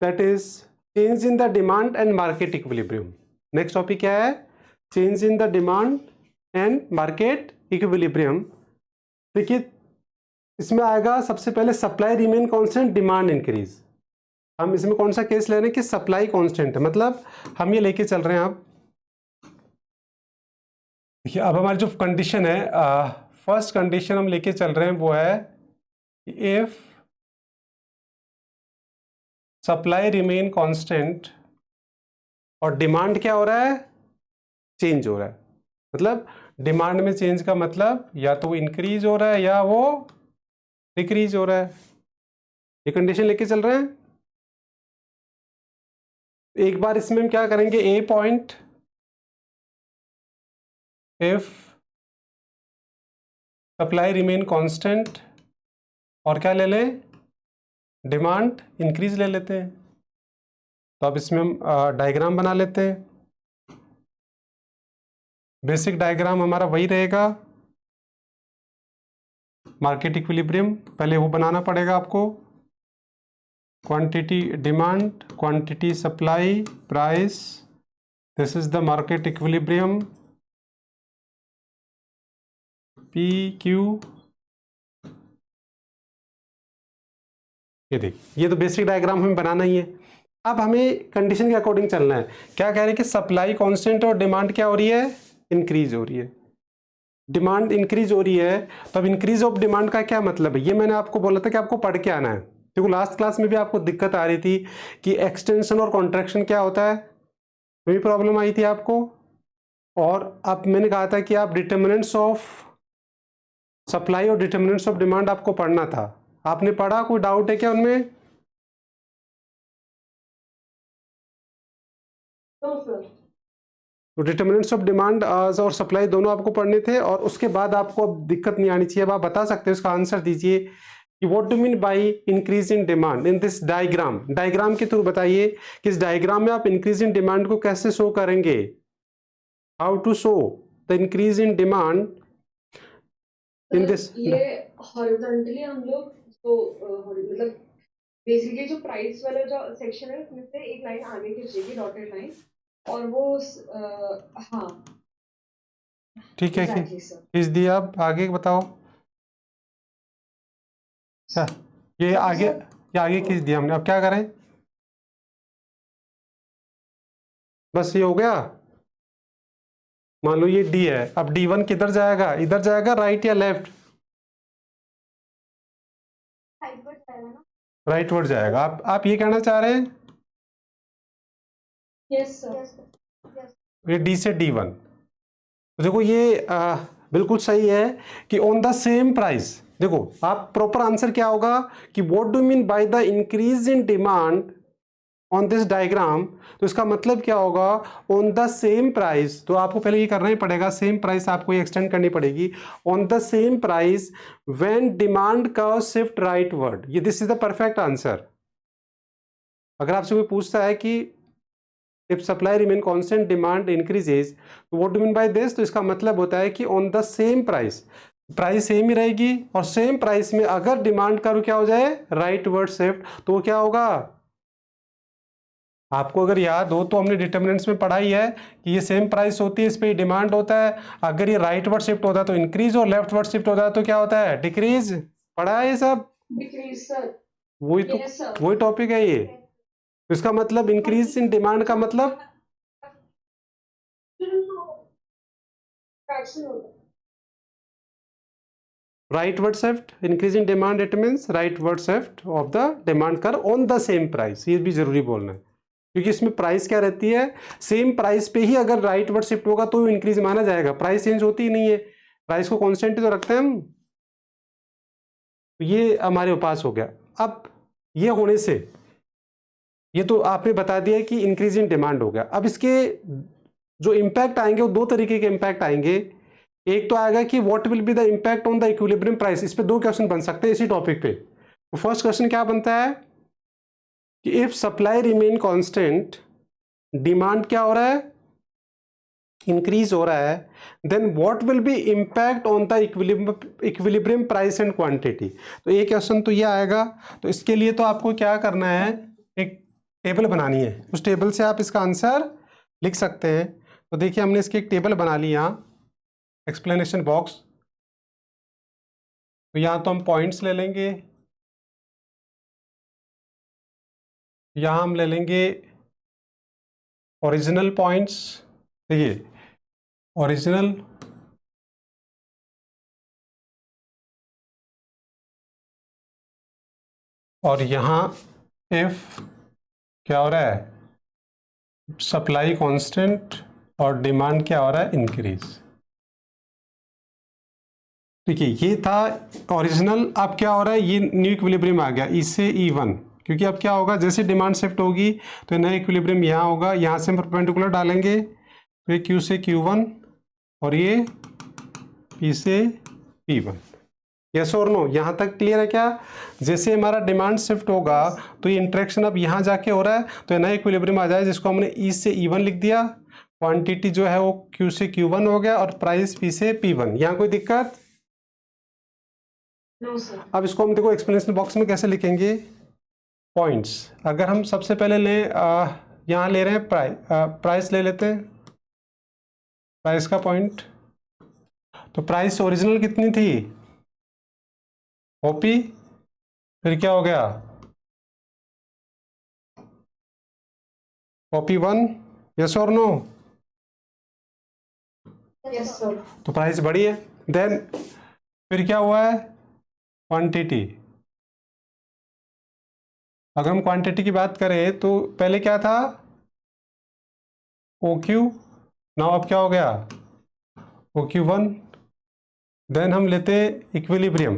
That is change in the demand and market equilibrium. Next topic क्या है? Change in the demand and market equilibrium. देखिए इसमें आएगा सबसे पहले supply remain constant, demand increase. हम इसमें कौन सा केस ले रहे हैं कि सप्लाई कांस्टेंट है, मतलब हम ये लेके चल रहे हैं। अब देखिए अब हमारी जो कंडीशन है, फर्स्ट कंडीशन हम लेके चल रहे हैं वो है इफ सप्लाई रिमेन कांस्टेंट और डिमांड क्या हो रहा है? चेंज हो रहा है। मतलब डिमांड में चेंज का मतलब या तो वो इंक्रीज हो रहा है या वो डिक्रीज हो रहा है। ये कंडीशन लेके चल रहे हैं। एक बार इसमें हम क्या करेंगे, a point if supply remain constant और क्या ले लें, डिमांड इंक्रीज ले लेते हैं। तो अब इसमें हम डायग्राम बना लेते हैं। बेसिक डायग्राम हमारा वही रहेगा, मार्केट इक्विलिब्रियम। पहले वो बनाना पड़ेगा आपको, quantity demand, quantity supply, price, this is the market equilibrium, P Q. ये देखिए, ये तो बेसिक डायग्राम हमें बनाना ही है। अब हमें कंडीशन के अकॉर्डिंग चलना है। क्या कह रहे हैं कि सप्लाई कांस्टेंट और डिमांड क्या हो रही है? इंक्रीज हो रही है। डिमांड इंक्रीज हो रही है, तो अब इंक्रीज ऑफ डिमांड का क्या मतलब है? ये मैंने आपको बोला था कि आपको पढ़ के आना है। देखो लास्ट क्लास में भी आपको दिक्कत आ रही थी कि एक्सटेंशन और कॉन्ट्रैक्शन क्या होता है, वही प्रॉब्लम आई थी आपको। और अब मैंने कहा था कि आप डिटर्मिनेंट्स ऑफ सप्लाई और डिटर्मिनेंट्स ऑफ डिमांड आपको पढ़ना था। आपने पढ़ा? कोई डाउट है क्या उनमें? तो डिटर्मिनेंट्स ऑफ डिमांड और सप्लाई दोनों आपको पढ़ने थे, और उसके बाद आपको अब दिक्कत नहीं आनी चाहिए। अब आप बता सकते हो, इसका आंसर दीजिए कि what do mean by increase in demand in this diagram. Diagram के थ्रू बताइए कि इस डायग्राम में आप इंक्रीज इन डिमांड को कैसे शो करेंगे। How to show the increase in demand in this. ये हॉरिजॉन्टली हम लोग तो मतलब बेसिकली जो प्राइस वाला जो सेक्शन है उसमें से एक लाइन आगे खींचेगी, डॉटेड लाइन, और वो हाँ ठीक है, एग्जैक्टली सर। खींच दिया। अब आगे बताओ। क्या ये आगे, ये आगे खींच दिया हमने, अब क्या करें? बस ये हो गया। मान लो ये डी है, अब D1 किधर जाएगा? इधर जाएगा, राइट या लेफ्ट? राइट वर्ड जाएगा। आप ये कहना चाह रहे हैं? Yes sir. ये डी से D1। तो देखो ये बिल्कुल सही है कि ऑन द सेम प्राइस। देखो आप प्रॉपर आंसर क्या होगा कि what do mean by the increase in demand on this diagram. तो इसका मतलब क्या होगा, ऑन द सेम प्राइस। तो आपको पहले ये करना ही पड़ेगा, सेम प्राइस आपको ये एक्सटेंड करनी पड़ेगी। On the same price when demand curve shift rightward. ये this is the perfect answer. अगर आपसे कोई पूछता है कि if supply remain constant demand increases, तो what do mean by this, तो इसका मतलब होता है कि on the same price, price same ही रहेगी, और सेम प्राइस में अगर डिमांड कर्व क्या हो जाए, राइटवर्ड शिफ्ट, तो क्या होगा? आपको अगर याद हो तो हमने डिटर्मिनेंट्स में पढ़ाई है कि ये सेम प्राइस होती है, इस पे डिमांड होता है। अगर ये राइटवर्ड शिफ्ट होता है तो इंक्रीज, और लेफ्टवर्ड शिफ्ट होता है तो क्या होता है, डिक्रीज। पढ़ा है ये सब? Decrease sir. वही तो, वही टॉपिक है ये। तो इसका मतलब इंक्रीज इन डिमांड का मतलब rightward shift, increase in demand, it means rightward shift of the demand curve on the same price। ये भी जरूरी बोलना है, क्योंकि इसमें प्राइस क्या रहती है, सेम प्राइस पे ही अगर राइटवर्ड शिफ्ट होगा तो इंक्रीज माना जाएगा। प्राइस चेंज होती ही नहीं है, प्राइस को कांस्टेंट ही तो रखते हैं हम। तो ये हमारे पास हो गया। अब ये होने से ये तो आपने बता दिया कि इंक्रीज इन डिमांड हो गया। अब इसके जो इंपैक्ट आएंगे वो दो तरीके के इंपैक्ट आएंगे। एक तो आएगा कि what will be the impact on the equilibrium price. इस पे दो क्वेश्चन बन सकते हैं इसी टॉपिक पे। तो फर्स्ट क्वेश्चन क्या बनता है कि if supply remain constant, demand क्या हो रहा है, इंक्रीज हो रहा है, then what will be impact on the equilibrium price and quantity. तो एक क्वेश्चन तो ये आएगा। तो इसके लिए तो आपको क्या करना है, एक टेबल बनानी है, उस टेबल से आप इसका आंसर लिख सकते हैं। तो देखिए हमने इसकी एक टेबल बना ली यहाँ, एक्सप्लेनेशन बॉक्स। तो यहाँ तो हम पॉइंट्स ले लेंगे, यहाँ हम ले लेंगे ओरिजिनल पॉइंट्स। देखिए ओरिजिनल, और यहाँ इफ क्या हो रहा है, सप्लाई कांस्टेंट, और डिमांड क्या हो रहा है, इंक्रीज। देखिए ये था ओरिजिनल। अब क्या हो रहा है, ये न्यू इक्विलिब्रियम आ गया, इससे E1, क्योंकि अब क्या होगा, जैसे डिमांड शिफ्ट होगी तो नया इक्विलिब्रियम यहाँ होगा, यहाँ से हम परपेंडिकुलर डालेंगे तो ये Q से Q1 और ये P से P1। यस और नो, यहाँ तक क्लियर है क्या? जैसे हमारा डिमांड शिफ्ट होगा तो ये इंटरेक्शन अब यहाँ जाके हो रहा है, तो नया इक्विलिब्रियम आ जाए, जिसको हमने E से E1 लिख दिया। क्वांटिटी जो है वो Q से Q1 हो गया और प्राइस P से P1। यहाँ कोई दिक्कत? No sir. अब इसको हम देखो एक्सप्लेनेशन बॉक्स में कैसे लिखेंगे, पॉइंट्स। अगर हम सबसे पहले लें, यहाँ ले रहे हैं प्राइस ले लेते हैं, प्राइस का पॉइंट। तो प्राइस ओरिजिनल कितनी थी, ओपी, फिर क्या हो गया, ओपी 1, यस और नो? Yes sir. तो प्राइस बढ़ी है। देन फिर क्या हुआ है, क्वांटिटी। अगर हम क्वांटिटी की बात करें तो पहले क्या था, OQ, नाउ अब क्या हो गया, OQ1। देन हम लेते इक्विलिब्रियम,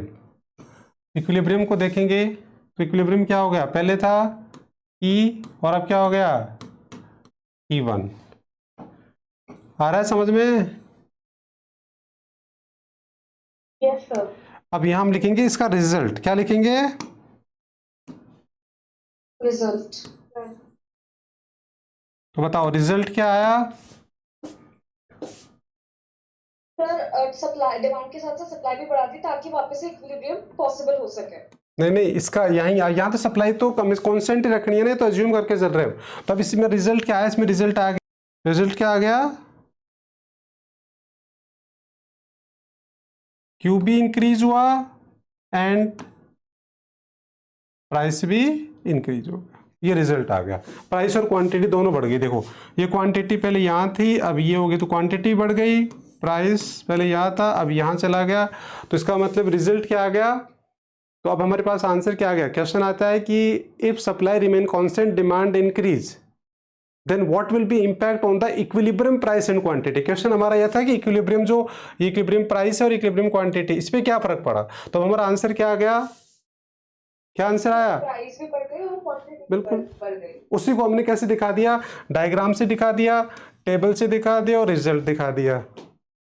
इक्विलिब्रियम को देखेंगे तो इक्विलिब्रियम क्या हो गया, पहले था E और अब क्या हो गया, E1। आ रहा है समझ में? Yes sir. अब यहां हम लिखेंगे इसका रिजल्ट, क्या लिखेंगे, रिजल्ट। तो बताओ रिजल्ट क्या आया? सर सप्लाई, डिमांड के साथ साथ सप्लाई भी बढ़ाती ताकि वापस से इक्विलिब्रियम पॉसिबल हो सके। नहीं नहीं, इसका यहाँ तो सप्लाई तो कॉन्स्टेंट ही रखनी है ना, तो एज्यूम करके चल रहे हो। तो अब इसमें रिजल्ट क्या आया, इसमें रिजल्ट आ गया, रिजल्ट क्या आ गया, क्यू भी इंक्रीज हुआ एंड प्राइस भी इंक्रीज हो गया। ये रिजल्ट आ गया, प्राइस और क्वांटिटी दोनों बढ़ गई। देखो ये क्वांटिटी पहले यहाँ थी, अब ये हो गई, तो क्वांटिटी बढ़ गई, प्राइस पहले यहाँ था अब यहाँ चला गया। तो इसका मतलब रिजल्ट क्या आ गया, तो अब हमारे पास आंसर क्या आ गया। क्वेश्चन आता है कि if supply remain constant, demand increase, then what will be impact on the equilibrium price and quantity. Question हमारा यह था कि इक्विलिब्रियम जो इक्विलिब्रियम प्राइस है और इक्विलिब्रियम क्वांटिटी, इस पे क्या फर्क पड़ा। तो हमारा आंसर क्या आ गया, क्या आंसर आया, प्राइस भी बढ़ गई और क्वांटिटी बिल्कुल बढ़ गई। उसी को हमने कैसे दिखा दिया, डायग्राम से दिखा दिया, टेबल से दिखा दिया और रिजल्ट दिखा दिया।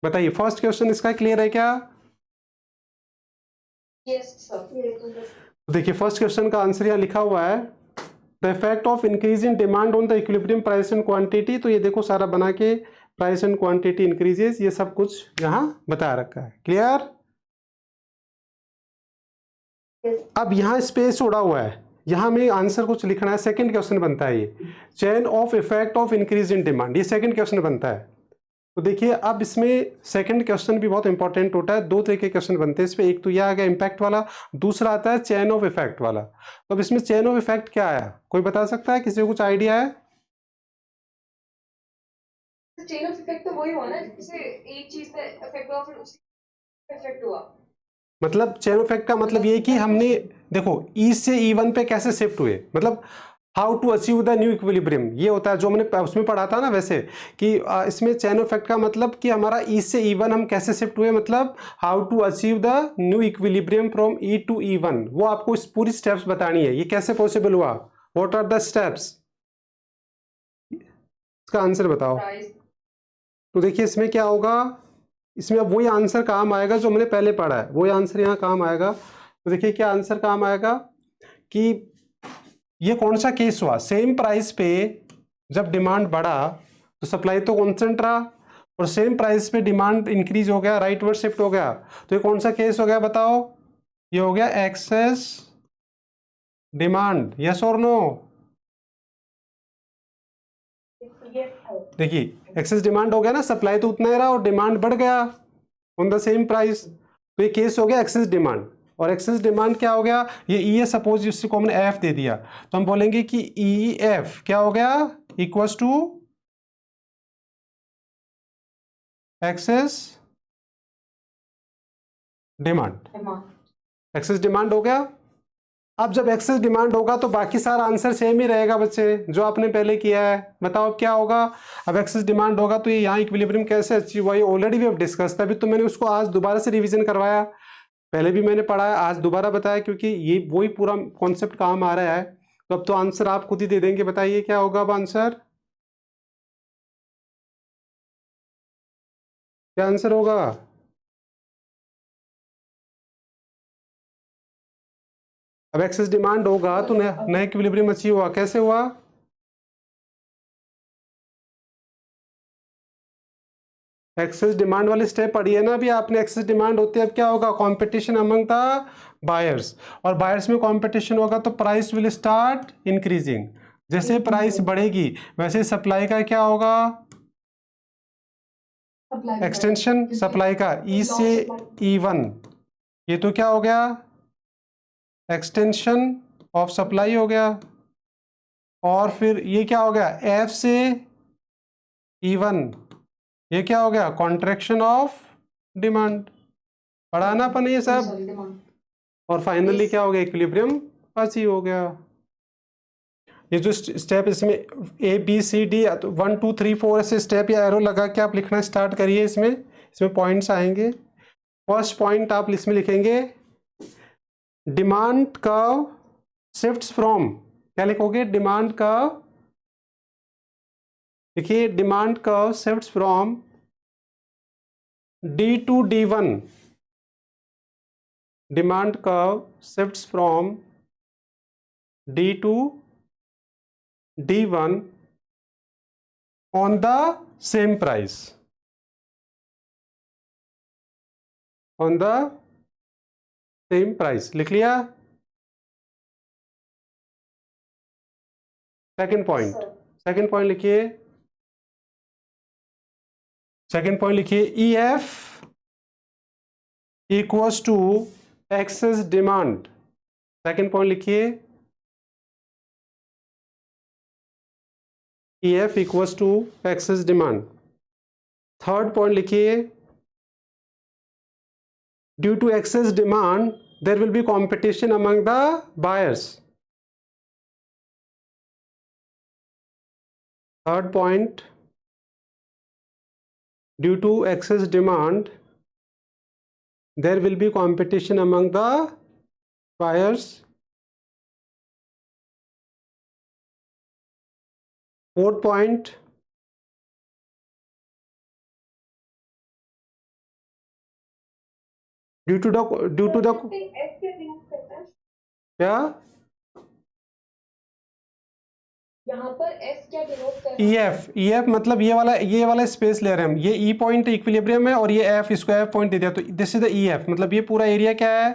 बताइए फर्स्ट क्वेश्चन इसका क्लियर है क्या? Yes sir. देखिए फर्स्ट क्वेश्चन का आंसर यहाँ लिखा हुआ है, the effect of increase in demand on the equilibrium price and quantity. तो ये देखो सारा बना के, प्राइस एंड क्वांटिटी इंक्रीजेस, ये सब कुछ यहाँ बता रखा है। क्लियर? अब यहाँ स्पेस उड़ा हुआ है, यहाँ में आंसर कुछ लिखना है। सेकंड क्वेश्चन बनता है ये, chain of effect of increase in demand, ये सेकंड क्वेश्चन बनता है। तो देखिए अब इसमें सेकंड क्वेश्चन भी बहुत इंपॉर्टेंट होता है। दो तरह के क्वेश्चन बनते हैं इसमें, एक तो यह आ गया इम्पैक्ट वाला, दूसरा आता है चेन ऑफ इफेक्ट वाला। तो अब इसमें चेन ऑफ इफेक्ट क्या आया, कोई बता सकता है, किसी को कुछ आइडिया है? चेन ऑफ इफेक्ट तो वही हुआ ना, जैसे एक चीज पे इफेक्ट हुआ फिर उसी इफेक्ट हुआ। मतलब चेन ऑफ इफेक्ट का मतलब ये कि हमने देखो E से E1 पे कैसे शिफ्ट हुए, मतलब how to achieve the new equilibrium, ये होता है जो हमने उसमें पढ़ा था ना। वैसे कि इसमें चेन ऑफ इफेक्ट का मतलब कि हमारा E से E1 हम कैसे शिफ्ट हुए, मतलब how to achieve the new equilibrium from E to E1, वो आपको इस पूरी स्टेप्स बतानी है। ये कैसे पॉसिबल हुआ, व्हाट आर द स्टेप्स, इसका आंसर बताओ। तो देखिए इसमें क्या होगा, इसमें अब वही आंसर काम आएगा जो हमने पहले पढ़ा है, वही आंसर यहाँ काम आएगा। तो देखिए क्या आंसर काम आएगा कि ये कौन सा केस हुआ, सेम प्राइस पे जब डिमांड बढ़ा तो सप्लाई तो कांस्टेंट रहा, और सेम प्राइस पे डिमांड इंक्रीज हो गया, राइट वर्ड शिफ्ट हो गया। तो ये कौन सा केस हो गया बताओ, ये हो गया एक्सेस डिमांड, यस और नो? देखिए एक्सेस डिमांड हो गया ना, सप्लाई तो उतना ही रहा और डिमांड बढ़ गया ऑन द सेम प्राइस, तो ये केस हो गया एक्सेस डिमांड। और एक्सेस डिमांड क्या हो गया, ये ई है, सपोज इसको हमने एफ दे दिया, तो हम बोलेंगे कि ई एफ क्या हो गया, equals to excess demand. Excess demand हो गया। अब जब एक्सेस डिमांड होगा तो बाकी सारा आंसर सेम ही रहेगा बच्चे, जो आपने पहले किया है। बताओ अब क्या होगा, अब एक्सेस डिमांड होगा तो ये यहाँ इक्विलिब्रियम कैसे अचीव हुआ, ये ऑलरेडी वी हैव डिस्कस, तभी तो मैंने उसको आज दोबारा से रिवीजन करवाया। पहले भी मैंने पढ़ाया, आज दोबारा बताया, क्योंकि ये वही पूरा कॉन्सेप्ट काम आ रहा है। तो अब तो आंसर आप खुद ही दे देंगे, बताइए क्या होगा अब आंसर, क्या आंसर होगा। अब एक्सेस डिमांड होगा तो नया इक्विलिब्रियम अचीव हुआ, कैसे हुआ, एक्सेस डिमांड वाली स्टेप पढ़ी है ना अभी आपने, एक्सेस डिमांड होती है अब क्या होगा, कंपटीशन अमंग द बायर्स, और बायर्स में कंपटीशन होगा तो प्राइस विल स्टार्ट इंक्रीजिंग। जैसे प्राइस बढ़ेगी वैसे सप्लाई का क्या होगा, एक्सटेंशन सप्लाई का, ई से E1, ये तो क्या हो गया, एक्सटेंशन ऑफ सप्लाई हो गया। और फिर ये क्या हो गया, एफ से E1, ये क्या हो गया, कॉन्ट्रैक्शन ऑफ डिमांड। पढ़ा ना अपन ये सब। और फाइनली क्या हो गया, इक्विलिब्रियम अचीव हो गया। ये जो स्टेप इसमें ए बी सी डी 1 2 3 4 ऐसे स्टेप या एरो लगा के आप लिखना स्टार्ट करिए। इसमें पॉइंट्स आएंगे। फर्स्ट पॉइंट आप इसमें लिखेंगे, डिमांड कर्व शिफ्ट्स फ्रॉम, क्या लिखोगे, डिमांड कर्व, देखिए demand curve shifts from D to D1, demand curve shifts from D to D1 on the same price, on the same price, लिख लिया। Second point लिखिए, second point लिखिए, E F equals to excess demand, second point लिखिए, E F equals to excess demand. Third point लिखिए, due to excess demand there will be competition among the buyers. Third point, due to excess demand there will be competition among the buyers. Fourth point, due to the क्या, यहाँ पर F क्या denote कर E F मतलब ये वाला space ले रहे हैं हम, ये ई पॉइंट इक्विलिब्रियम है और ये एफ, इसको एफ पॉइंट दे दिया, तो this is the E F, मतलब ये पूरा एरिया क्या है,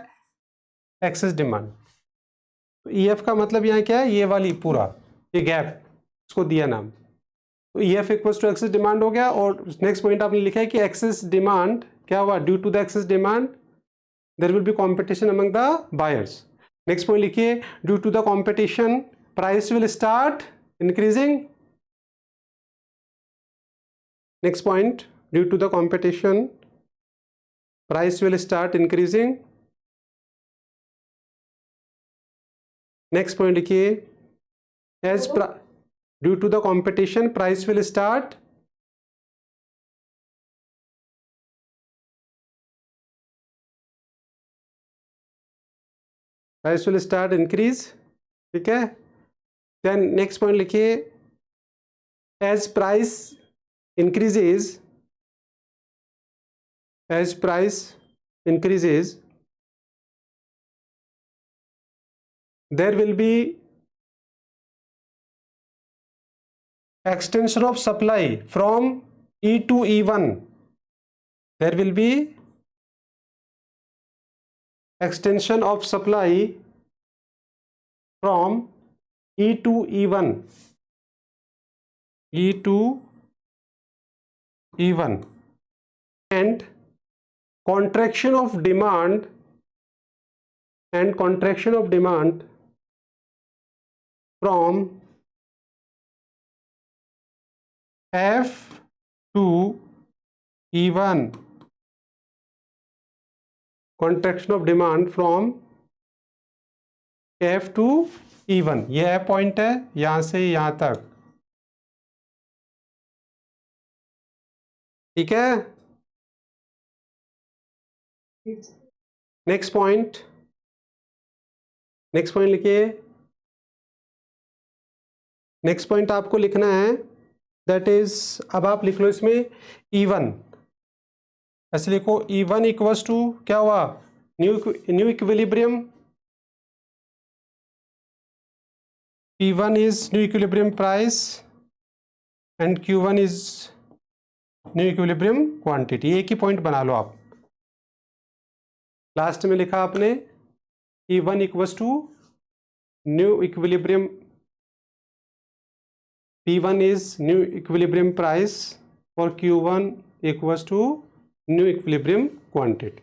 एक्सेस डिमांड। तो ई एफ का मतलब यहाँ क्या है, ये वाली पूरा ये गैप, इसको दिया नाम। तो E F equals to excess demand हो गया। और नेक्स्ट पॉइंट आपने लिखा है कि एक्सेस डिमांड क्या हुआ, due to the excess demand there will be competition among the buyers. Next point लिखिए, due to the competition price will start increasing. Next point, due to the competition price will start increasing. Next point लिखिए, due to the competition price will start increase, ठीक है। Then next point लिखिए, as price increases there will be extension of supply from E to E1, there will be extension of supply from E to E1, E2 E1 and contraction of demand from F to E1, contraction of demand from F to E1, यह point है यहां से यहां तक, ठीक है। Next point लिखिए। Next point आपको लिखना है, दैट इज, अब आप लिख लो इसमें E1, ऐसे लिखो E1 इक्वल्स टू क्या हुआ, new equilibrium, P1 is new equilibrium price and Q1 is new equilibrium quantity। एक ही पॉइंट बना लो आप। लास्ट में लिखा आपने E1 equals to new equilibrium, P1 is new equilibrium price और Q1 equals to new equilibrium quantity.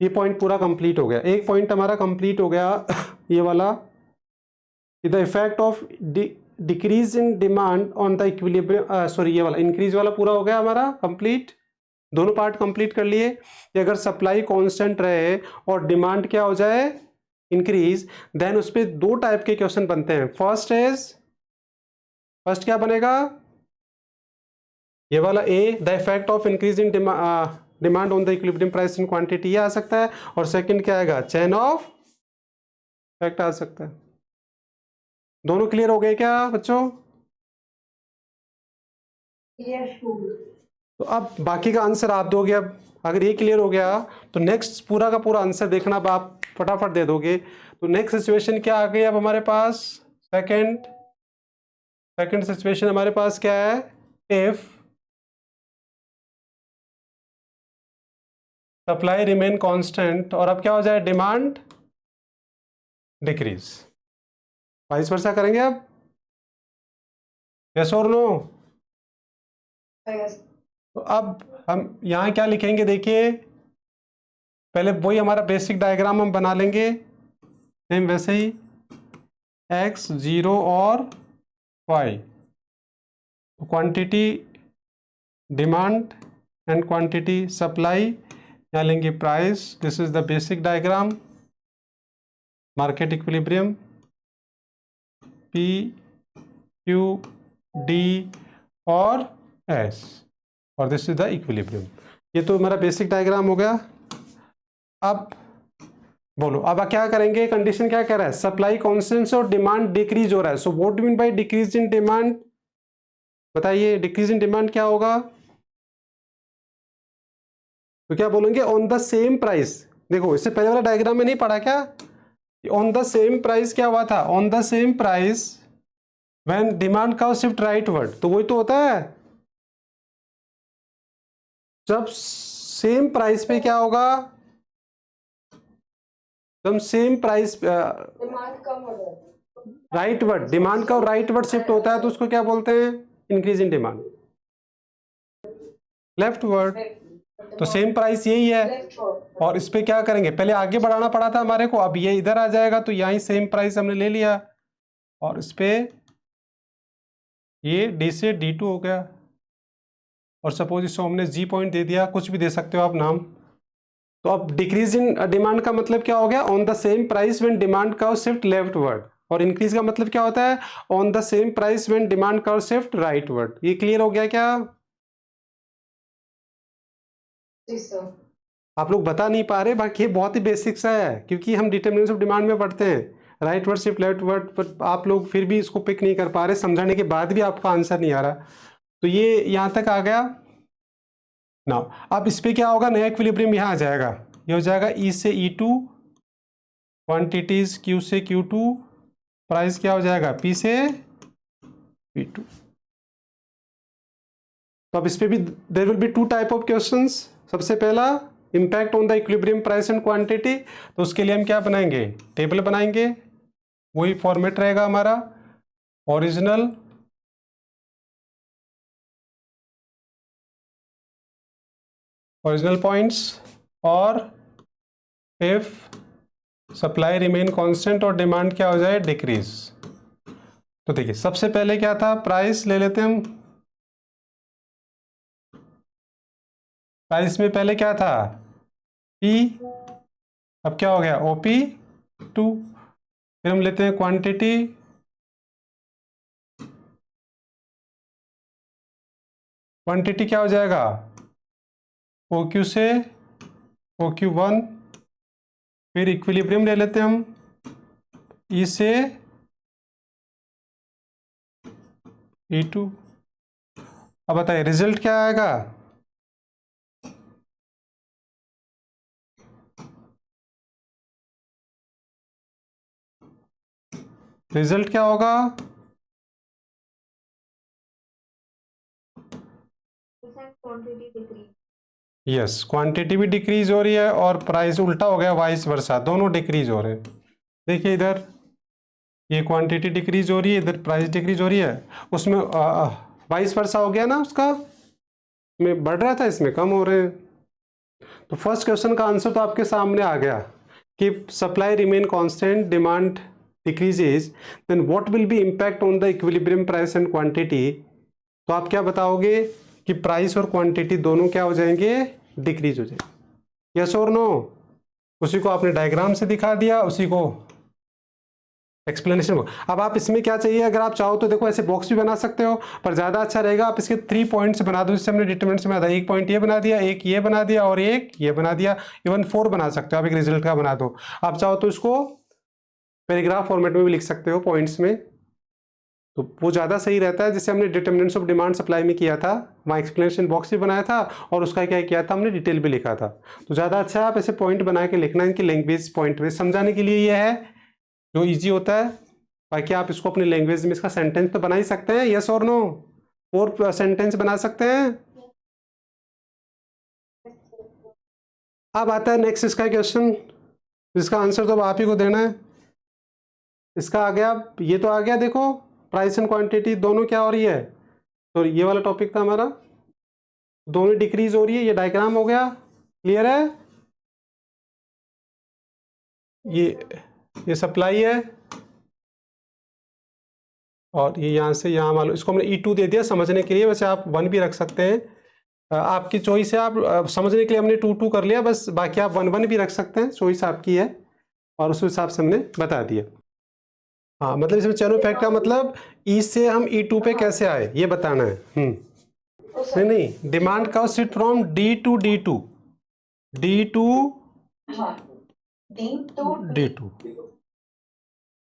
ये point पूरा complete हो गया। एक पॉइंट हमारा कंप्लीट हो गया ये वाला, the effect of decrease in demand on the equilibrium, sorry ये वाला इंक्रीज वाला पूरा हो गया हमारा कंप्लीट। दोनों पार्ट कंप्लीट कर लिए कि अगर सप्लाई कांस्टेंट रहे और डिमांड क्या हो जाए, इंक्रीज, देन उस पर दो टाइप के क्वेश्चन बनते हैं। फर्स्ट क्या बनेगा, ये वाला A, the effect of increase in demand on the equilibrium price in quantity, ये आ सकता है। और सेकंड क्या आएगा, चेन ऑफ इफेक्ट आ सकता है। दोनों क्लियर हो गए क्या बच्चों? यस। तो अब बाकी का आंसर आप दोगे। अब अगर ये क्लियर हो गया तो नेक्स्ट पूरा का पूरा आंसर देखना, अब आप फटाफट दे दोगे। तो नेक्स्ट सिचुएशन क्या आ गई अब हमारे पास, सेकंड सिचुएशन हमारे पास क्या है, इफ सप्लाई रिमेन कांस्टेंट और अब क्या हो जाए, डिमांड डिक्रीज, वाइस वर्सा करेंगे अब, यस और नो? तो अब हम यहाँ क्या लिखेंगे, देखिए पहले वही हमारा बेसिक डायग्राम हम बना लेंगे, सेम वैसे ही x 0 और y, quantity demand and quantity supply, यहाँ लेंगे price, this is the basic diagram, market equilibrium P Q D और S और दिस इज द इक्विलिब्रियम। ये तो हमारा बेसिक डायग्राम हो गया। अब बोलो अब क्या करेंगे, कंडीशन क्या कह रहा है, सप्लाई कांस्टेंट और डिमांड डिक्रीज हो रहा है। So what do mean by decrease in demand, बताइए डिक्रीज इन डिमांड क्या होगा? तो क्या बोलेंगे, ऑन द सेम प्राइस। देखो इससे पहले वाला डायग्राम में नहीं पढ़ा क्या, ऑन द सेम प्राइस क्या हुआ था, on the same price when demand का शिफ्ट राइटवर्ड, तो वही तो होता है, जब सेम प्राइस पे क्या होगा, जब सेम प्राइस डिमांड कम हो जाती है, राइटवर्ड, डिमांड का राइटवर्ड शिफ्ट होता है तो उसको क्या बोलते हैं, इंक्रीज इन डिमांड, लेफ्टवर्ड। तो सेम प्राइस यही है और इस पे क्या करेंगे, पहले आगे बढ़ाना पड़ा था हमारे को, अब ये इधर आ जाएगा तो यहीं सेम प्राइस हमने ले लिया और इस पे ये D से D2 हो गया। और सपोज इसको हमने G पॉइंट दे दिया, कुछ भी दे सकते हो आप नाम। तो अब डिक्रीज इन डिमांड का मतलब क्या हो गया, on the same price when demand curve shift leftward, और इंक्रीज का मतलब क्या होता है, on the same price when demand curve shift rightward. ये क्लियर हो गया क्या? आप लोग बता नहीं पा रहे, बाकी ये बहुत ही बेसिक्स है क्योंकि हम डिटरमिनेंट्स ऑफ डिमांड में पढ़ते हैं, right word shift left word, पर आप लोग फिर भी इसको पिक नहीं कर पा रहे, समझाने के बाद भी आपका आंसर नहीं आ रहा। तो ये यहाँ तक आ गया ना। अब इस पे क्या होगा, नया इक्विलिब्रियम यहाँ आ जाएगा, ये हो जाएगा E से E2, क्वांटिटीज Q से Q2, प्राइस क्या हो जाएगा P से P2। तो अब इस पे भी there will be two type of questions. सबसे पहला impact on the equilibrium price and quantity, तो उसके लिए हम क्या बनाएंगे, टेबल बनाएंगे, वही फॉर्मेट रहेगा हमारा, ओरिजिनल ओरिजिनल पॉइंट्स, और इफ सप्लाई रिमेन कांस्टेंट और डिमांड क्या हो जाए, डिक्रीज। तो देखिए सबसे पहले क्या था, प्राइस ले लेते हैं हम। प्राइस में पहले क्या था, पी, अब क्या हो गया, ओपी 2। फिर हम लेते हैं क्वांटिटी, क्वांटिटी क्या हो जाएगा, OQ से OQ1। फिर इक्विलिब्रियम ले लेते हैं हम, E से E2। अब बताइए रिजल्ट क्या आएगा, रिजल्ट क्या होगा, यस क्वांटिटी भी डिक्रीज हो रही है और प्राइस उल्टा हो गया, वाइस वर्सा, दोनों डिक्रीज हो रहे हैं। देखिए इधर ये क्वांटिटी डिक्रीज हो रही है, इधर प्राइस डिक्रीज हो रही है, उसमें वाइस वर्सा हो गया ना, उसका में बढ़ रहा था, इसमें कम हो रहे हैं। तो फर्स्ट क्वेश्चन का आंसर तो आपके सामने आ गया कि supply remain constant, demand decreases, then what will be impact on the equilibrium price and quantity. तो आप क्या बताओगे कि प्राइस और क्वांटिटी दोनों क्या हो जाएंगे, डिक्रीज हो जाएंगे, यस और नो। उसी को आपने डायग्राम से दिखा दिया, उसी को एक्सप्लेनेशन। अब आप इसमें क्या चाहिए, अगर आप चाहो तो देखो ऐसे बॉक्स भी बना सकते हो, पर ज़्यादा अच्छा रहेगा आप इसके 3 पॉइंट्स बना दो, जिससे हमने डिटरमिनेंट्स में आता है, एक पॉइंट ये बना दिया, एक ये बना दिया और एक ये बना दिया, इवन 4 बना सकते हो आप, एक रिजल्ट का बना दो। आप चाहो तो इसको पैराग्राफ फॉर्मेट में भी लिख सकते हो पॉइंट्स में, तो वो ज़्यादा सही रहता है। जैसे हमने डिटरमिनेंट्स ऑफ डिमांड सप्लाई में किया था, वहाँ एक्सप्लेनेशन बॉक्स भी बनाया था और उसका क्या किया था, हमने डिटेल भी लिखा था। तो ज़्यादा अच्छा है आप ऐसे पॉइंट बना के लिखना, इनकी लैंग्वेज पॉइंट में समझाने के लिए ये है जो ईजी होता है। बाकी आप इसको अपनी लैंग्वेज में इसका सेंटेंस तो बना ही सकते हैं, यस और नो, और सेंटेंस बना सकते हैं। अब आता है नेक्स्ट इसका क्वेश्चन, जिसका आंसर तो अब आप ही को देना है। इसका आ गया, ये तो आ गया, देखो प्राइस एंड क्वांटिटी दोनों क्या हो रही है, तो ये वाला टॉपिक था हमारा, दोनों डिक्रीज हो रही है, ये डायग्राम हो गया, क्लियर है। ये सप्लाई है और ये यहाँ से यहाँ मान लो, इसको हमने E2 दे दिया समझने के लिए, वैसे आप 1 भी रख सकते हैं, आपकी चॉइस है। आप समझने के लिए हमने 2 कर लिया बस, बाकी आप 1 भी रख सकते हैं, चॉइस आपकी है, और उस हिसाब से हमने बता दिया। हाँ मतलब इसमें चैनल फैक्ट का मतलब E से हम E2 पे कैसे आए ये बताना है। नहीं, डिमांड का shift from D to D2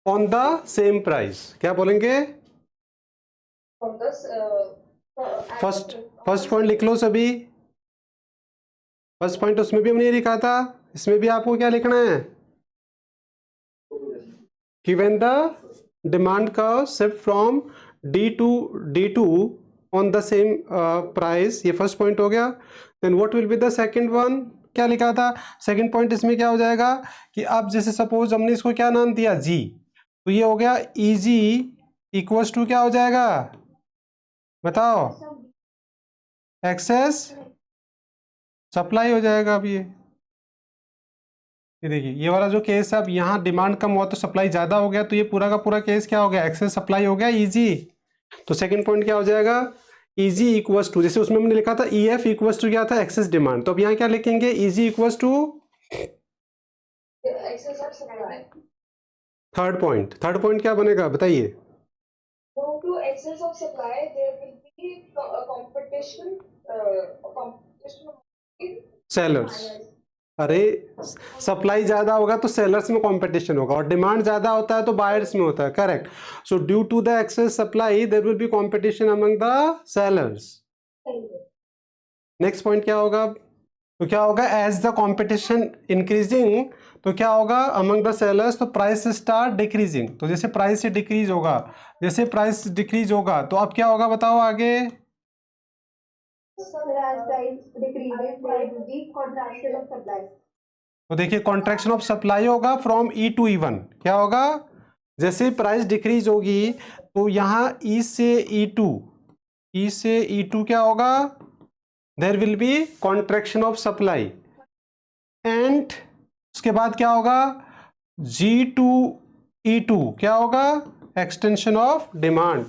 on the same price, क्या बोलेंगे, फर्स्ट पॉइंट लिख लो सभी। फर्स्ट पॉइंट उसमें भी हमने ये लिखा था, इसमें भी आपको क्या लिखना है, कि व्हेन द डिमांड का shift from D to D2 on the same price, ये फर्स्ट पॉइंट हो गया। Then what will be the second one, क्या लिखा था सेकंड पॉइंट, इसमें क्या हो जाएगा कि अब जैसे सपोज हमने इसको क्या नाम दिया, जी, तो ये हो गया EG इक्वल्स टू क्या हो जाएगा, बताओ, एक्सेस सप्लाई हो जाएगा। अब ये देखिए ये वाला जो केस है, अब यहाँ डिमांड कम हुआ तो सप्लाई ज्यादा हो गया, तो ये पूरा का पूरा केस क्या हो गया, एक्सेस सप्लाई हो गया, EG। तो सेकंड पॉइंट क्या हो जाएगा, EG इक्वल्स टू, जैसे उसमें हमने लिखा था EF इक्वल्स टू क्या था, एक्सेस डिमांड, तो अब यहाँ क्या लिखेंगे, EG equals to third point क्या बनेगा बताइए, to excess of supply there will be competition in sellers. अरे सप्लाई ज्यादा होगा तो सेलर्स में कंपटीशन होगा, और डिमांड ज्यादा होता है तो बायर्स में होता है, correct. So due to the excess supply there will be competition among the sellers. Next point क्या होगा, तो क्या होगा, एज द कंपटीशन इंक्रीजिंग, तो क्या होगा अमंग द सेलर्स, तो प्राइस स्टार्ट डिक्रीजिंग, तो जैसे प्राइस से डिक्रीज होगा, जैसे प्राइस डिक्रीज होगा तो अब क्या होगा बताओ आगे, तो देखिए कॉन्ट्रैक्शन ऑफ सप्लाई होगा फ्रॉम E to E1, क्या होगा, जैसे प्राइस डिक्रीज होगी तो यहाँ E से E2 क्या होगा, there will be contraction of supply, and उसके बाद क्या होगा, G2E2 क्या होगा, एक्सटेंशन ऑफ डिमांड।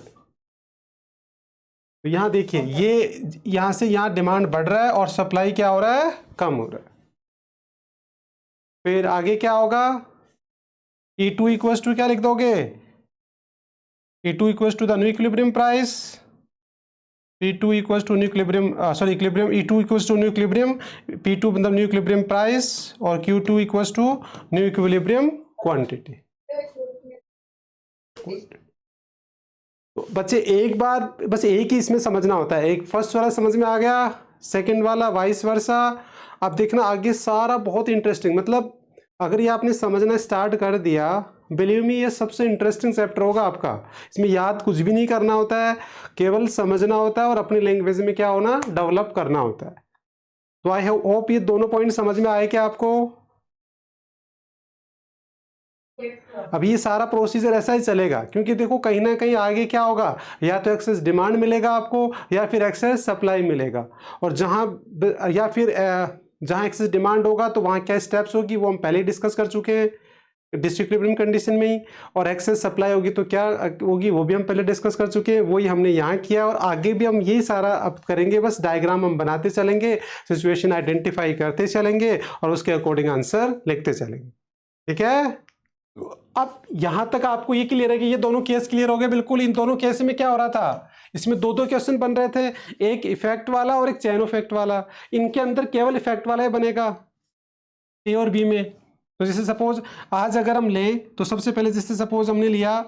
तो यहां देखिए ये यहां से यहां डिमांड बढ़ रहा है और सप्लाई क्या हो रहा है, कम हो रहा है। फिर आगे क्या होगा, E2 इक्वल्स टू क्या लिख दोगे, E2 equals to the new equilibrium price, P2 equals to new equilibrium, equilibrium, E2 equals to new equilibrium, P2 मतलब new equilibrium price और Q2 equals to new equilibrium quantity। तो बच्चे एक बार बस एक ही इसमें समझना होता है, एक फर्स्ट वाला समझ में आ गया, सेकंड वाला वाइस वर्सा। अब देखना आगे सारा बहुत इंटरेस्टिंग, मतलब अगर ये आपने समझना स्टार्ट कर दिया, बिलीव मी ये सबसे इंटरेस्टिंग चैप्टर होगा आपका। इसमें याद कुछ भी नहीं करना होता है, केवल समझना होता है और अपनी लैंग्वेज में क्या होना, डेवलप करना होता है। तो आई होप ये दोनों पॉइंट समझ में आए क्या आपको। अब ये सारा प्रोसीजर ऐसा ही चलेगा, क्योंकि देखो कहीं ना कहीं आगे क्या होगा, या तो एक्सेस डिमांड मिलेगा आपको या फिर एक्सेस सप्लाई मिलेगा, और जहां या फिर जहां एक्सेस डिमांड होगा तो वहां क्या स्टेप्स होगी वो हम पहले ही डिस्कस कर चुके हैं डिसइक्विलिब्रियम कंडीशन में ही, और एक्सेस सप्लाई होगी तो क्या होगी वो भी हम पहले डिस्कस कर चुके हैं, वही हमने यहाँ किया और आगे भी हम यही सारा अब करेंगे। बस डायग्राम हम बनाते चलेंगे, सिचुएशन आइडेंटिफाई करते चलेंगे और उसके अकॉर्डिंग आंसर लिखते चलेंगे, ठीक है। अब यहां तक आपको ये क्लियर है कि ये दोनों केस क्लियर हो गए बिल्कुल। इन दोनों केस में क्या हो रहा था, इसमें दो दो क्वेश्चन बन रहे थे, एक इफेक्ट वाला और एक चैन इफेक्ट वाला। इनके अंदर केवल इफेक्ट वाला ही बनेगा ए और बी में। तो जैसे सपोज आज अगर हम लें तो सबसे पहले जैसे सपोज हमने लिया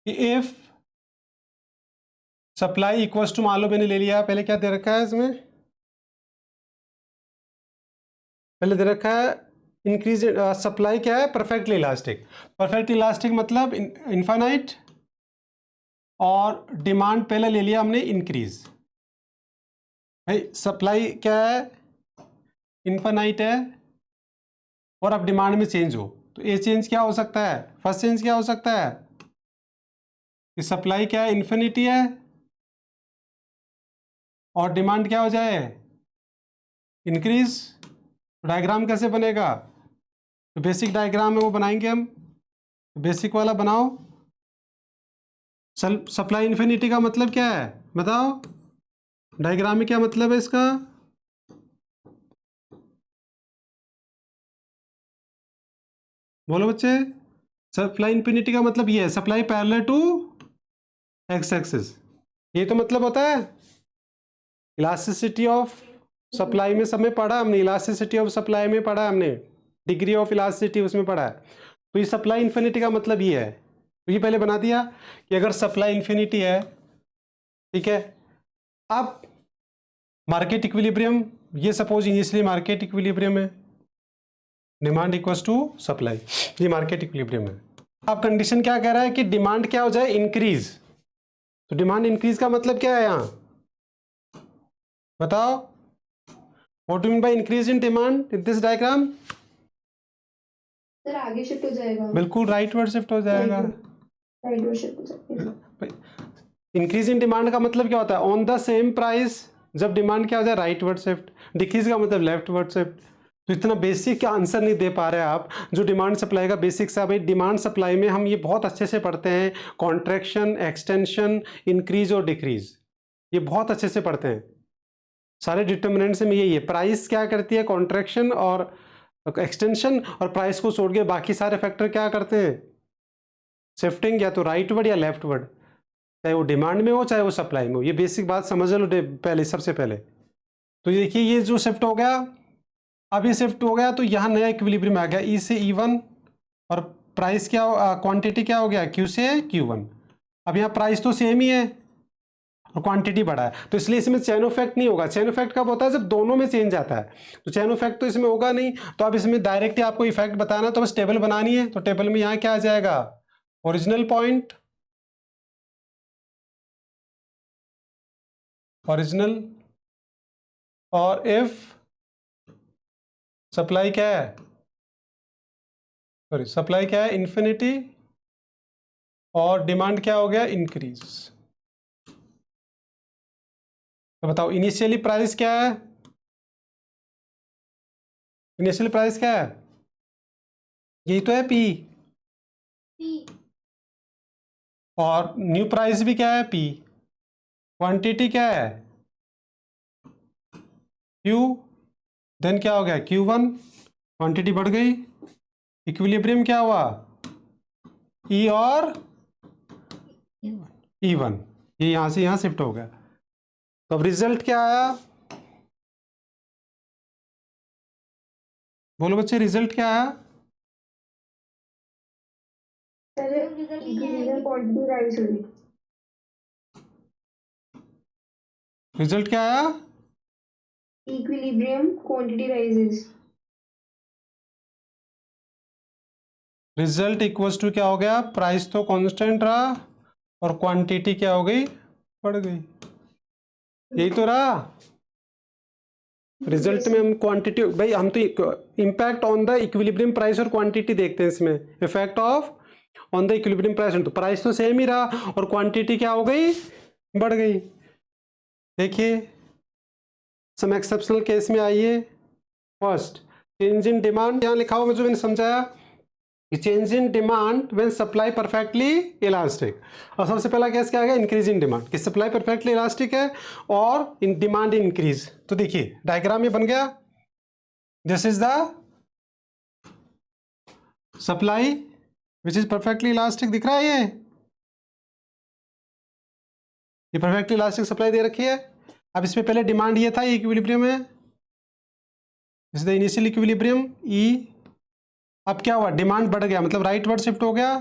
कि इफ सप्लाई इक्वल्स टू, मान लो मैंने ले लिया, पहले क्या दे रखा है इसमें, पहले दे रखा है इंक्रीज सप्लाई क्या है, परफेक्टली इलास्टिक। परफेक्ट इलास्टिक मतलब इनफाइनाइट, और डिमांड पहले ले लिया हमने इंक्रीज। भाई सप्लाई क्या है, इनफाइनाइट है, और अब डिमांड में चेंज हो तो ये चेंज क्या हो सकता है, फर्स्ट चेंज क्या हो सकता है कि सप्लाई क्या है, इन्फिनिटी है, और डिमांड क्या हो जाए, इंक्रीज। डायग्राम कैसे बनेगा, तो बेसिक डायग्राम है वो बनाएंगे हम, बेसिक वाला बनाओ। सप्लाई इन्फिनिटी का मतलब क्या है बताओ, डायग्राम में क्या मतलब है इसका, बोलो बच्चे। सप्लाई इन्फिनिटी का मतलब ये है, supply parallel to X axis, ये तो मतलब होता है। इलास्टिसिटी ऑफ सप्लाई में सब में पढ़ा हमने, इलास्टिसिटी ऑफ सप्लाई में पढ़ा हमने, डिग्री ऑफ इलास्टिसिटी उसमें पढ़ा है। तो ये सप्लाई इन्फिनिटी का मतलब ये है, तो ये पहले बना दिया कि अगर सप्लाई इन्फिनिटी है, ठीक है। अब मार्केट इक्विलिब्रियम, ये सपोज इनिशियली मार्केट इक्विलिब्रियम है, डिमांड इक्वल्स टू सप्लाई, ये मार्केट इक्विलिब्रियम है। अब कंडीशन क्या कह रहा है कि डिमांड क्या हो जाए, इंक्रीज। तो डिमांड इंक्रीज का मतलब क्या है यहां बताओ, what do mean by increase in demand in this diagram. Sir आगे शिफ्ट हो जाएगा, बिल्कुल राइट वर्ड शिफ्ट हो जाएगा, राइट वर्ड शिफ्ट हो जाएगा। इंक्रीज इन डिमांड का मतलब क्या होता है, ऑन द सेम प्राइस, जब डिमांड क्या हो जाए राइट वर्ड शिफ्ट, डिक्रीज का मतलब लेफ्ट वर्ड शिफ्ट। तो इतना बेसिक आंसर नहीं दे पा रहे आप, जो डिमांड सप्लाई का बेसिक्स है भाई। डिमांड सप्लाई में हम ये बहुत अच्छे से पढ़ते हैं, कॉन्ट्रैक्शन, एक्सटेंशन, इंक्रीज और डिक्रीज, ये बहुत अच्छे से पढ़ते हैं। सारे डिटर्मिनेंट्स में यही है, प्राइस क्या करती है, कॉन्ट्रैक्शन और एक्सटेंशन, और प्राइस को छोड़ के बाकी सारे फैक्टर क्या करते हैं, शिफ्टिंग, या तो राइट वर्ड या लेफ्ट वर्ड, चाहे वो डिमांड में हो चाहे वो सप्लाई में हो। ये बेसिक बात समझ लो पहले, सबसे पहले। तो ये देखिए ये जो शिफ्ट हो गया, अब ये शिफ्ट हो गया तो यहाँ नया इक्विलिब्रियम आ गया, ई से E1, और प्राइस क्या, क्वांटिटी क्या हो गया, Q से Q1। अब यहाँ प्राइस तो सेम ही है और क्वांटिटी बढ़ा है, तो इसलिए इसमें चैन इफेक्ट नहीं होगा। चैन इफेक्ट कब होता है, जब दोनों में चेंज आता है, तो चैन इफेक्ट तो इसमें होगा नहीं। तो अब इसमें डायरेक्ट आपको इफेक्ट बताना, तो बस टेबल बनानी है। तो टेबल में यहाँ क्या आ जाएगा, ओरिजिनल पॉइंट, ओरिजिनल, और इफ सप्लाई क्या है, सॉरी सप्लाई क्या है, इन्फिनिटी, और डिमांड क्या हो गया, इंक्रीज। तो बताओ इनिशियली प्राइस क्या है, इनिशियल प्राइस क्या है, यही तो है पी, और न्यू प्राइस भी क्या है पी, क्वांटिटी क्या है क्यू, देन क्या हो गया Q1, क्वांटिटी बढ़ गई, इक्विलिब्रियम क्या हुआ ई और E1, ये यहां से यहां शिफ्ट हो गया। तो अब रिजल्ट क्या आया, बोलो बच्चे रिजल्ट क्या आया, रिजल्ट क्या आया, equilibrium quantity rises. Result equals to क्या हो गया, प्राइस तो कांस्टेंट रहा और क्वांटिटी क्या हो गई, बढ़ गई, यही तो रहा। रिजल्ट में हम क्वांटिटी, भाई हम तो impact on the equilibrium price और क्वांटिटी देखते हैं इसमें, effect of on the equilibrium price, तो प्राइस तो सेम ही रहा और क्वांटिटी क्या हो गई, बढ़ गई। देखिए सम एक्सेप्शनल केस में आइए, फर्स्ट चेंज इन डिमांड, यहाँ लिखा हुआ जो मैंने समझाया कि change in demand when supply perfectly elastic, और सबसे पहला केस क्या है, इंक्रीज इन डिमांड, कि सप्लाई परफेक्टली इलास्टिक है और इन डिमांड इंक्रीज। तो देखिए डायग्राम में बन गया, this is the supply which is perfectly elastic, दिख रहा है ये परफेक्टली इलास्टिक सप्लाई दे रखी है। अब इसमें पहले डिमांड ये था, ये इक्विलिब्रियम है, this is the initial equilibrium E. अब क्या हुआ, डिमांड बढ़ गया, मतलब राइट वर्ड शिफ्ट हो गया,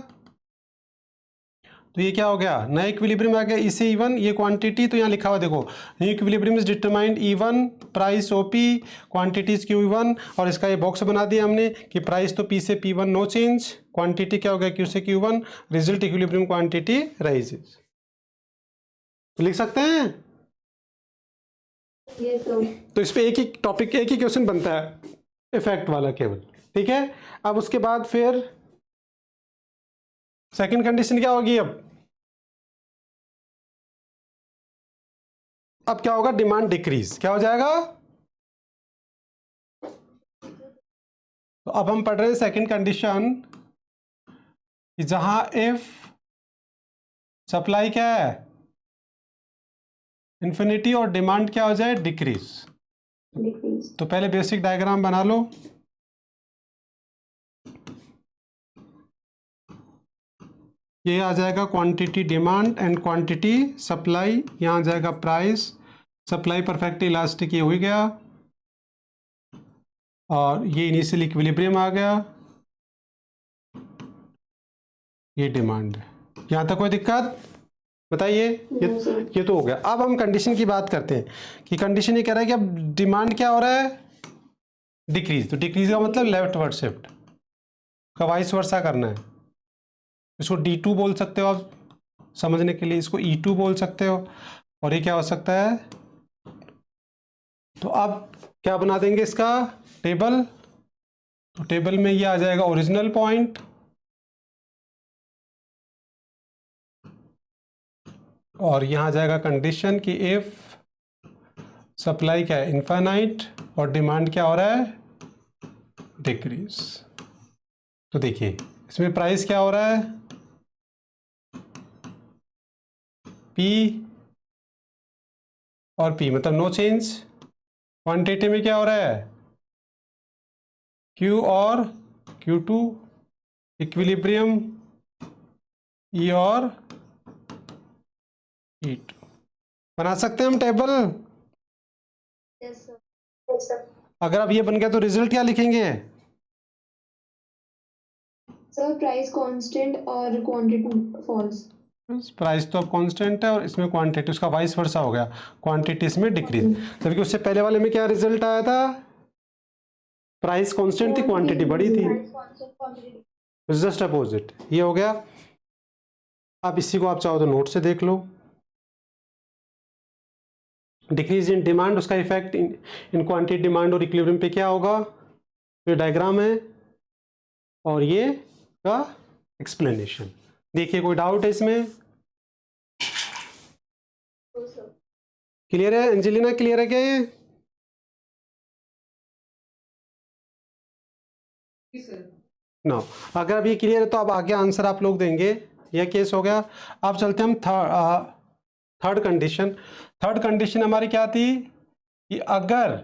तो ये क्या हो गया, नया इक्विलिब्रियम आ गया, इसे E1, ये क्वांटिटी, तो यहाँ लिखा हुआ देखो, new equilibrium is determined E1, price OP, quantities Q1, और इसका ये बॉक्स बना दिया हमने कि प्राइस तो P से P1 नो चेंज, क्वांटिटी क्या हो गया Q से Q1, result equilibrium quantity rises. तो लिख सकते हैं, तो इस पे एक ही टॉपिक, एक ही क्वेश्चन बनता है इफेक्ट वाला केवल, ठीक है। अब उसके बाद फिर सेकंड कंडीशन क्या होगी, अब क्या होगा, डिमांड डिक्रीज, क्या हो जाएगा, तो अब हम पढ़ रहे हैं सेकंड कंडीशन कि जहां इफ सप्लाई क्या है इंफिनिटी और डिमांड क्या हो जाए डिक्रीज। तो पहले बेसिक डायग्राम बना लो, ये आ जाएगा quantity demand and quantity supply, यहाँ आ जाएगा प्राइस, सप्लाई परफेक्ट इलास्टिक ये हो गया, और ये इनिशियल इक्विलिब्रियम आ गया, ये डिमांड है। यहाँ तक कोई दिक्कत बताइए, ये तो हो गया। अब हम कंडीशन की बात करते हैं कि कंडीशन ये कह रहा है कि अब डिमांड क्या हो रहा है डिक्रीज, तो डिक्रीज का मतलब लेफ्ट वर्ड शिफ्ट का वाइस वर्सा करना है, इसको D2 बोल सकते हो आप समझने के लिए, इसको E2 बोल सकते हो, और ये क्या हो सकता है, तो अब क्या बना देंगे इसका टेबल, तो टेबल में ये आ जाएगा ओरिजिनल पॉइंट, और यहाँ आ जाएगा कंडीशन कि इफ सप्लाई क्या है इनफाइनाइट और डिमांड क्या हो रहा है डिक्रीज। तो देखिए इसमें प्राइस क्या हो रहा है P और P, मतलब नो चेंज, क्वांटिटी में क्या हो रहा है Q और Q2, इक्विलिब्रियम E और E2, बना सकते हैं हम टेबल। अगर अब ये बन गया तो रिजल्ट क्या लिखेंगे, सर प्राइस कांस्टेंट और क्वांटिटी फॉल्स। प्राइस तो अब कांस्टेंट है और इसमें क्वांटिटी, उसका वाइस वर्सा हो गया, क्वांटिटी इसमें डिक्रीज, जबकि उससे पहले वाले में क्या रिजल्ट आया था, प्राइस कांस्टेंट थी क्वांटिटी बड़ी थी, जस्ट अपोजिट, ये हो गया। अब इसी को आप चाहो तो नोट से देख लो, डिक्रीज इन डिमांड, उसका इफेक्ट इन क्वांटिटी डिमांड और इक्विलिब्रियम पे क्या होगा, ये डायग्राम है और ये का एक्सप्लेनेशन। देखिए कोई डाउट है इसमें, क्लियर है एंजेलिना, क्लियर है क्या ये? जी सर। नो, अगर अब ये क्लियर है तो अब आगे आंसर आप लोग देंगे। यह केस हो गया। अब चलते हम थर्ड कंडीशन। थर्ड कंडीशन हमारी क्या थी कि अगर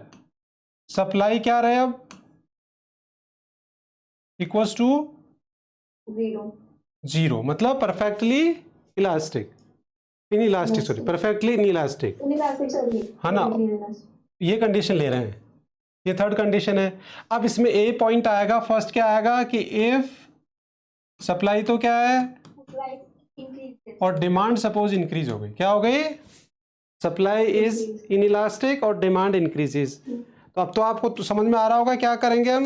सप्लाई क्या रहे अब इक्वल्स टू 0 जीरो, मतलब perfectly elastic, in elastic sorry, perfectly in elastic, inelastic sir, है ना? ये कंडीशन ले रहे हैं, ये थर्ड कंडीशन है। अब इसमें ए पॉइंट आएगा, फर्स्ट क्या आएगा कि इफ सप्लाई तो क्या है और डिमांड सपोज इंक्रीज हो गई, क्या हो गई? सप्लाई इज इन इलास्टिक और डिमांड इंक्रीजेज। तो अब तो आपको तो समझ में आ रहा होगा क्या करेंगे हम।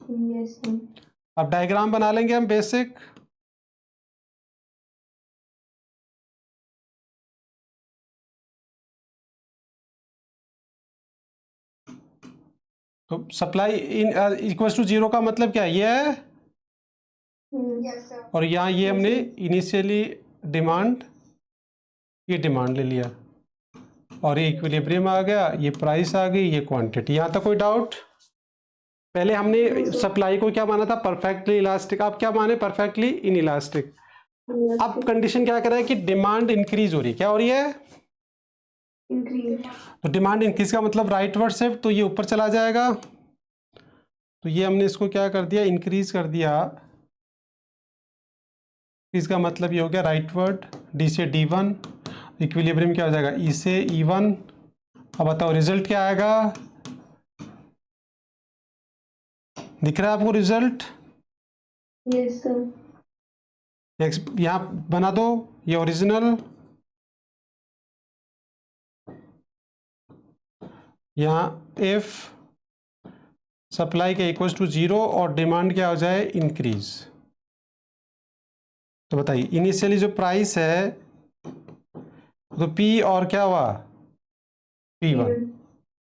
Yes sir. अब डायग्राम बना लेंगे हम बेसिक। तो supply in equals to zero का मतलब क्या है? ये है, यस सर। और यहाँ ये हमने इनिशियली डिमांड, ये डिमांड ले लिया और ये इक्विलिब्रियम आ गया, ये प्राइस आ गई, ये क्वांटिटी। यहाँ तक कोई डाउट? पहले हमने सप्लाई को क्या माना था? Perfectly elastic. आप क्या माने? Perfectly in elastic. अब कंडीशन क्या कर रहा है कि डिमांड इंक्रीज हो रही है। क्या हो रही है? इंक्रीज। तो डिमांड इंक्रीज का मतलब राइटवर्ड शिफ्ट, तो ये ऊपर चला जाएगा। तो ये हमने इसको क्या कर दिया? इंक्रीज कर दिया। इसका मतलब ये हो गया राइटवर्ड, डी से D1, इक्विलिब्रियम क्या हो जाएगा? ई से E1। अब बताओ रिजल्ट क्या आएगा? दिख रहा है आपको रिजल्ट? Yes sir. यहाँ बना दो ये ओरिजिनल, यहाँ इफ सप्लाई के इक्वल्स टू जीरो और डिमांड क्या हो जाए? इंक्रीज। तो बताइए इनिशियली जो प्राइस है तो P और क्या हुआ? P1।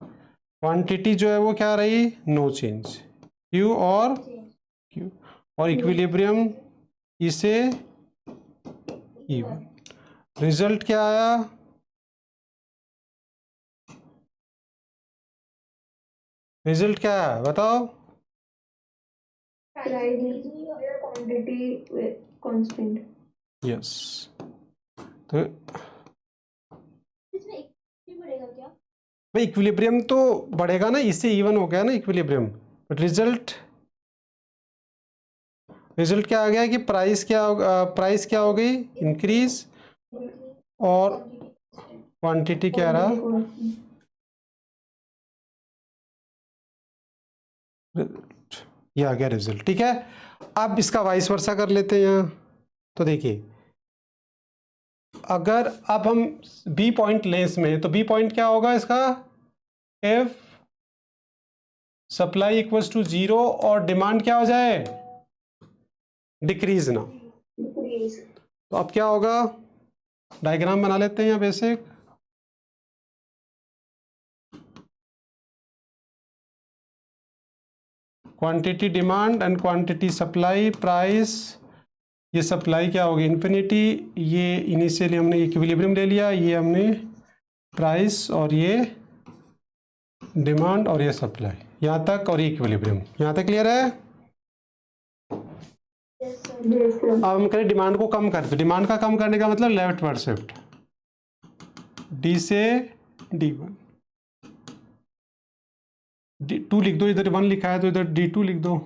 क्वांटिटी जो है वो क्या रही? नो चेंज, Q और Q। और इक्विलिब्रियम इसे E1। रिजल्ट क्या आया? रिजल्ट क्या है बताओ? Quantity constant. यस। तो भाई इक्विलिब्रियम तो बढ़ेगा ना, इससे इवन हो गया ना इक्विलिब्रियम। बट रिजल्ट क्या आ गया कि प्राइस क्या हो गई? इंक्रीज, और क्वांटिटी क्या रहा? ये आ गया रिजल्ट। ठीक है, अब इसका वाइस वर्सा कर लेते हैं यहाँ। तो देखिए अगर अब हम बी पॉइंट लें इसमें, तो बी पॉइंट क्या होगा इसका? If supply equals to zero और डिमांड क्या हो जाए? डिक्रीज ना। तो अब क्या होगा? डायग्राम बना लेते हैं यहाँ basic. Quantity demand and quantity supply price. ये सप्लाई क्या होगी? इन्फिनिटी। ये इनिशियली हमने इक्विलिब्रियम ले लिया, ये हमने प्राइस, और ये डिमांड, और ये सप्लाई, यहाँ तक, और ये इक्विलिब्रियम। यहाँ तक क्लियर है? अब हम करें डिमांड को कम कर, तो डिमांड का कम करने का मतलब लेफ्टवर्ड शिफ्ट, डी से D1। D2 लिख दो, इधर 1 लिखा है तो इधर D2 लिख दो।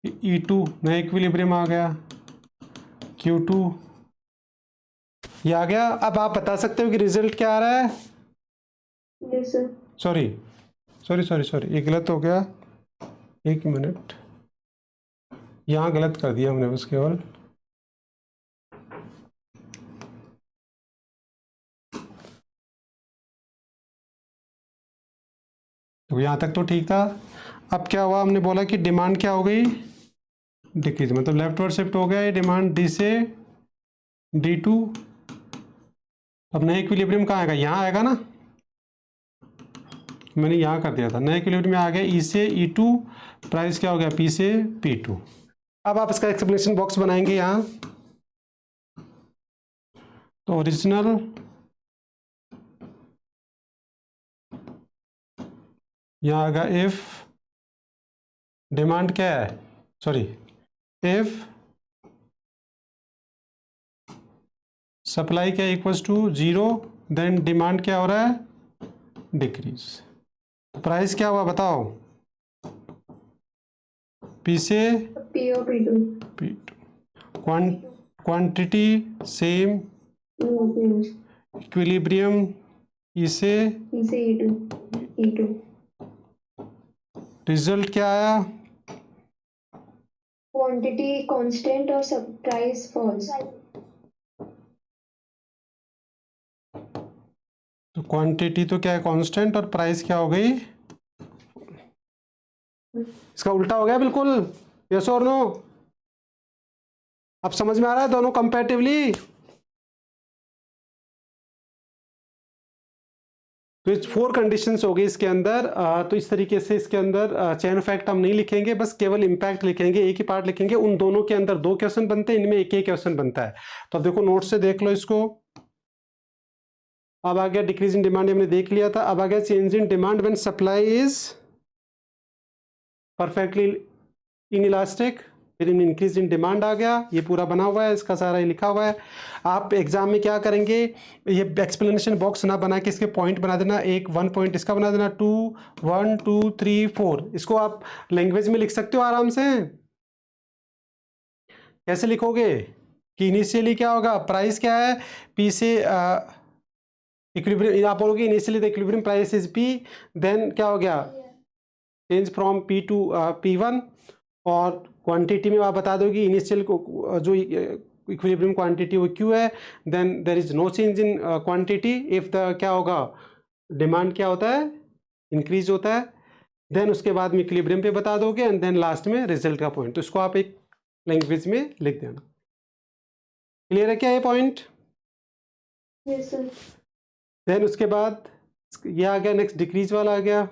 E2 नया इक्विलिब्रियम आ गया, Q2 ये आ गया। अब आप बता सकते हो कि रिजल्ट क्या आ रहा है? सॉरी सॉरी सॉरी सॉरी, ये गलत हो गया, एक मिनट, यहाँ गलत कर दिया हमने बस केवल। तो यहाँ तक तो ठीक था। अब क्या हुआ? हमने बोला कि डिमांड क्या हो गई? डिक्रीज, मतलब लेफ्टवर्ड शिफ्ट हो गया ये डिमांड, डी से D2। अब नया इक्विलिब्रियम कहाँ आएगा? यहाँ आएगा ना, मैंने यहाँ कर दिया था। नया इक्विलिब्रियम में आ गया E से E2, प्राइस क्या हो गया? P से P2। अब आप इसका एक्सप्लेनेशन बॉक्स बनाएंगे यहाँ। तो ओरिजिनल यहाँ आएगा इफ डिमांड क्या है, सॉरी, इफ सप्लाई क्या इक्वल्स टू 0, देन डिमांड क्या हो रहा है, डिक्रीज। प्राइस क्या हुआ बताओ, पी से P और P2 P2, quantity same, equilibrium ई से E2 रिजल्ट क्या आया, क्वांटिटी कांस्टेंट और सब प्राइस फॉल्स। तो क्वांटिटी तो क्या है कांस्टेंट और प्राइस क्या हो गई, इसका उल्टा हो गया बिल्कुल, यस और नो। अब समझ में आ रहा है दोनों कंपैरेटिवली। तो इस 4 कंडीशंस हो गई इसके अंदर। तो इस तरीके से इसके अंदर चेन इफेक्ट हम नहीं लिखेंगे, बस केवल इंपैक्ट लिखेंगे, एक ही पार्ट लिखेंगे। उन दोनों के अंदर 2 क्वेश्चन बनते हैं, इनमें एक ही क्वेश्चन बनता है। तो अब देखो नोट से देख लो इसको। अब आ गया डिक्रीज इन डिमांड, हमने देख लिया था। अब आ गया change in demand when supply is perfectly inelastic, फिर इन इंक्रीज इन डिमांड आ गया। ये पूरा बना हुआ है, इसका सारा ये लिखा हुआ है। आप एग्जाम में क्या करेंगे, ये एक्सप्लेनेशन बॉक्स ना बना के इसके पॉइंट बना देना, 1 पॉइंट इसका बना देना, 2 1 2 3 4। इसको आप लैंग्वेज में लिख सकते हो आराम से। कैसे लिखोगे कि इनिशियली क्या होगा, प्राइस क्या है, पी से इक्विलिब्रियम, आप बोलोगे initially the equilibrium price is P, then क्या हो गया, change from P to P1। और क्वांटिटी में आप बता दोगे इनिशियल जो इक्विलिब्रियम क्वांटिटी वो क्यू है, then there is no change in quantity if the क्या होगा, डिमांड क्या होता है, इंक्रीज होता है। देन उसके बाद में इक्विलिब्रियम पे बता दोगे, एंड देन लास्ट में रिजल्ट का पॉइंट। तो इसको आप एक लैंग्वेज में लिख देना। क्लियर है क्या ये पॉइंट? Yes sir. देन उसके बाद ये आ गया, नेक्स्ट डिक्रीज वाला आ गया।